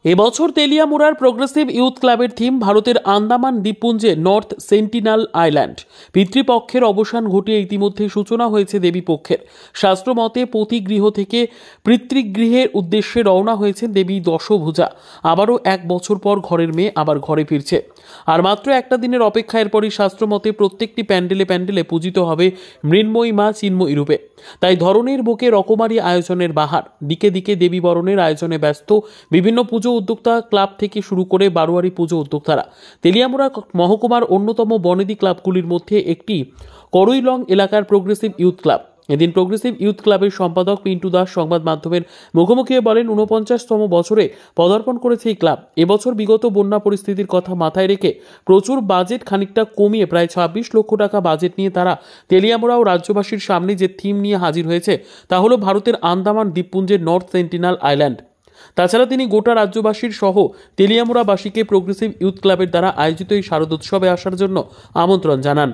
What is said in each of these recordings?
এবছর তেলিয়ামুড়ার progressive youth ক্লাবের theme ভারতের আন্দামান দ্বীপপুঞ্জে নর্থ সেন্টিনাল আইল্যান্ড। পিতৃপক্ষের অবসান ঘটিয়ে ইতিমধ্যে সূচনা হয়েছে দেবীপক্ষের। শাস্ত্রমতে পতিগৃহ থেকে পিতৃগৃহের উদ্দেশ্যে রওনা হয়েছেন দেবী দশভুজা। আবারও 1 বছর পর ঘরের মেয়ে আবার ঘরে ফিরছে। আর মাত্র একটা দিনের অপেক্ষা। এরপরই শাস্ত্রমতে প্রত্যেকটি প্যান্ডেলে প্যান্ডেলে পূজিত হবে মৃন্ময়ী মা চিন্ময়ী রূপে। তাই ধরনের বুকে রকমারি আয়োজনের বাহার। দিকে দিকে দেবী বরণের আয়োজনে ব্যস্ত বিভিন্ন পুজো উদ্যোক্তা ক্লাব থেকে শুরু করে বারোয়ারি পুজো উদ্যোক্তারা। তেলিয়ামুড়া মহকুমার অন্যতম বনেদি ক্লাবগুলির মধ্যে একটি করইলং এলাকার প্রোগ্রেসিভ ইউথ ক্লাব। এদিন প্রোগ্রেসিভ ইউথ ক্লাবের সম্পাদক পিন্টু দাস সংবাদ মাধ্যমের মুখোমুখি বলেন, 49তম বছরে পদার্পণ করেছে এই ক্লাব। এবছর বিগত বন্যা পরিস্থিতির কথা মাথায় রেখে প্রচুর বাজেট খানিকটা কমিয়ে প্রায় 26 লক্ষ টাকা বাজেট নিয়ে তারা তেলিয়ামুড়া ও রাজ্যবাসীর সামনে যে থিম নিয়ে হাজির হয়েছে তা হলো ভারতের আন্দামান দ্বীপপুঞ্জের নর্থ সেন্টিনাল আইল্যান্ড। তাছাড়া তিনি গোটা রাজ্যবাসীর সহ তেলিয়ামুড়াবাসীকে প্রোগ্রেসিভ ইউথ ক্লাবের দ্বারা আয়োজিত এই শারদোৎসবে আসার জন্য আমন্ত্রণ জানান।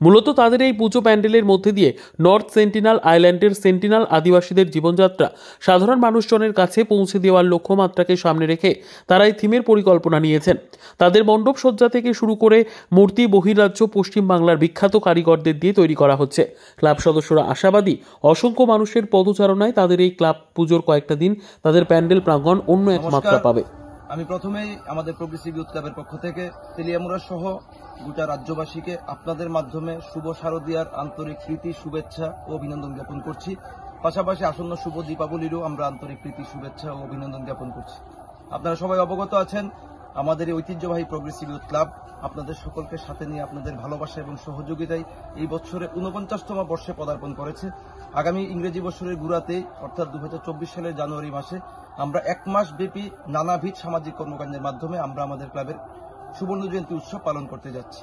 মূলত তাদের এই পুজো প্যান্ডেলের মধ্যে দিয়ে নর্থ সেন্টিনাল আইল্যান্ডের সেন্টিনাল আদিবাসীদের জীবনযাত্রা সাধারণ মানুষজনের কাছে পৌঁছে দেওয়ার লক্ষ্যমাত্রাকে সামনে রেখে তারা এই থিমের পরিকল্পনা নিয়েছেন। তাদের মণ্ডপ সজ্জা থেকে শুরু করে মূর্তি বহিরাজ্য পশ্চিমবাংলার বিখ্যাত কারিগরদের দিয়ে তৈরি করা হচ্ছে। ক্লাব সদস্যরা আশাবাদী, অসংখ্য মানুষের পদচারণায় তাদের এই ক্লাব পুজোর কয়েকটা দিন তাদের প্যান্ডেল প্রাঙ্গণ অন্য এক মাত্রা পাবে। আমি প্রথমেই আমাদের প্রোগ্রেসিভ ইউথ ক্লাবের পক্ষ থেকে তেলিয়ামুড়া সহ গোটা রাজ্যবাসীকে আপনাদের মাধ্যমে শুভ শারদীয়ার আন্তরিক প্রীতি, শুভেচ্ছা ও অভিনন্দন জ্ঞাপন করছি। পাশাপাশি আসন্ন শুভ দীপাবলিরও আমরা আন্তরিক প্রীতি, শুভেচ্ছা ও অভিনন্দন জ্ঞাপন করছি। আপনারা সবাই অবগত আছেন, আমাদের এই ঐতিহ্যবাহী প্রোগ্রেসিভ ইউথ ক্লাব আপনাদের সকলকে সাথে নিয়ে আপনাদের ভালোবাসা এবং সহযোগিতায় এই বছরে 49তম বর্ষে পদার্পণ করেছে। আগামী ইংরেজি বছরের গুড়াতেই অর্থাৎ 2024 সালের জানুয়ারি মাসে আমরা 1 মাস ব্যাপী নানাবিধ সামাজিক কর্মকাণ্ডের মাধ্যমে আমরা আমাদের ক্লাবের সুবর্ণ জয়ন্তী উৎসব পালন করতে যাচ্ছি।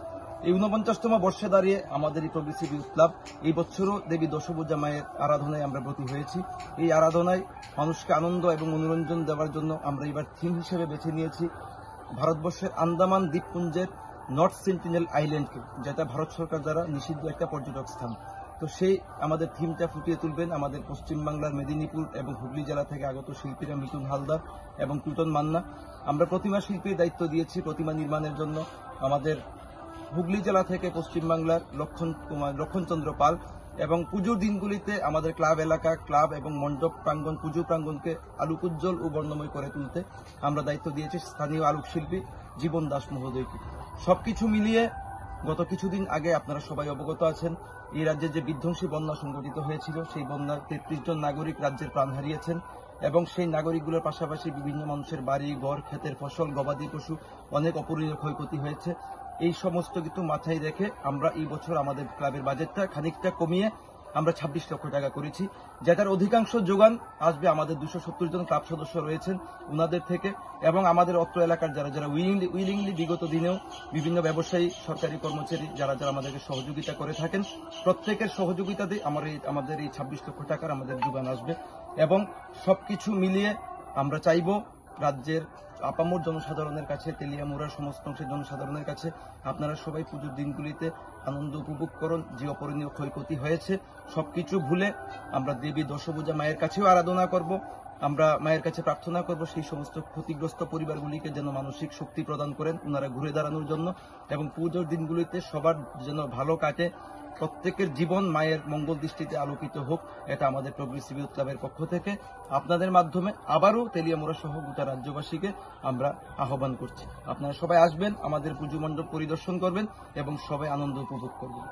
এই 49তম বর্ষে দাঁড়িয়ে আমাদের এই প্রোগ্রেসিভ ইউথ ক্লাব এই বছরও দেবী দশভুজা মায়ের আরাধনায় আমরা ব্রতী হয়েছি। এই আরাধনায় মানুষকে আনন্দ এবং মনোরঞ্জন দেওয়ার জন্য আমরা এবার থিম হিসেবে বেছে নিয়েছি ভারতবর্ষের আন্দামান দ্বীপপুঞ্জের নর্থ সেন্টিনেল আইল্যান্ডকে, যেটা ভারত সরকার দ্বারা নিষিদ্ধ একটা পর্যটক স্থান। তো সেই আমাদের থিমটা ফুটিয়ে তুলবেন আমাদের পশ্চিমবাংলার মেদিনীপুর এবং হুগলি জেলা থেকে আগত শিল্পীরা মিঠুন হালদার এবং টুটন মান্না। আমরা প্রতিমা শিল্পীর দায়িত্ব দিয়েছি প্রতিমা নির্মাণের জন্য আমাদের হুগলি জেলা থেকে পশ্চিমবাংলার লক্ষণচন্দ্র পাল, এবং পুজোর দিনগুলিতে আমাদের ক্লাব এলাকা, ক্লাব এবং মণ্ডপ প্রাঙ্গণ, পুজো প্রাঙ্গণকে আলোকোজ্জ্বল ও বর্ণময় করে তুলতে আমরা দায়িত্ব দিয়েছি স্থানীয় আলোকশিল্পী জীবন দাস মহোদয়কে। সবকিছু মিলিয়ে গত কিছুদিন আগে আপনারা সবাই অবগত আছেন, এই রাজ্যে যে বিধ্বংসী বন্যা সংঘটিত হয়েছিল, সেই বন্যায় 33 জন নাগরিক রাজ্যের প্রাণ হারিয়েছেন এবং সেই নাগরিকগুলোর পাশাপাশি বিভিন্ন মানুষের বাড়ি ঘর, ক্ষেতের ফসল, গবাদি পশু অনেক অপূরণীয় ক্ষয়ক্ষতি হয়েছে। এই সমস্ত কিছু মাথায় রেখে আমরা এই বছর আমাদের ক্লাবের বাজেটটা খানিকটা কমিয়ে আমরা 26 লক্ষ টাকা করেছি, যেটার অধিকাংশ যোগান আসবে আমাদের 270 জন ক্লাব সদস্য রয়েছেন ওনাদের থেকে, এবং আমাদের অত্র এলাকার যারা যারা উইলিংলি বিগত দিনেও বিভিন্ন ব্যবসায়ী, সরকারি কর্মচারী যারা যারা আমাদেরকে সহযোগিতা করে থাকেন, প্রত্যেকের সহযোগিতাতে আমাদের এই 26 লক্ষ টাকার আমাদের যোগান আসবে। এবং সবকিছু মিলিয়ে আমরা চাইব রাজ্যের আপামর জনসাধারণের কাছে, তেলিয়ামুড়ার সমস্ত অংশের জনসাধারণের কাছে আপনারা সবাই পুজোর দিনগুলিতে আনন্দ উপভোগ করুন। যে অপূরণীয় ক্ষয়ক্ষতি হয়েছে সবকিছু ভুলে আমরা দেবী দশভুজা মায়ের কাছেও আরাধনা করব, আমরা মায়ের কাছে প্রার্থনা করব সেই সমস্ত ক্ষতিগ্রস্ত পরিবারগুলিকে যেন মানসিক শক্তি প্রদান করেন ওনারা ঘুরে দাঁড়ানোর জন্য, এবং পুজোর দিনগুলিতে সবার যেন ভালো কাটে, প্রত্যেকের জীবন মায়ের মঙ্গল দৃষ্টিতে আলোকিত হোক। এটা আমাদের প্রোগ্রেসিভ ইউথ ক্লাবের পক্ষ থেকে আপনাদের মাধ্যমে আবারও তেলিয়ামুড়া সহ গোটা রাজ্যবাসীকে আমরা আহ্বান করছি। আপনারা সবাই আসবেন, আমাদের পুজো মণ্ডপ পরিদর্শন করবেন এবং সবাই আনন্দ উপভোগ করবেন।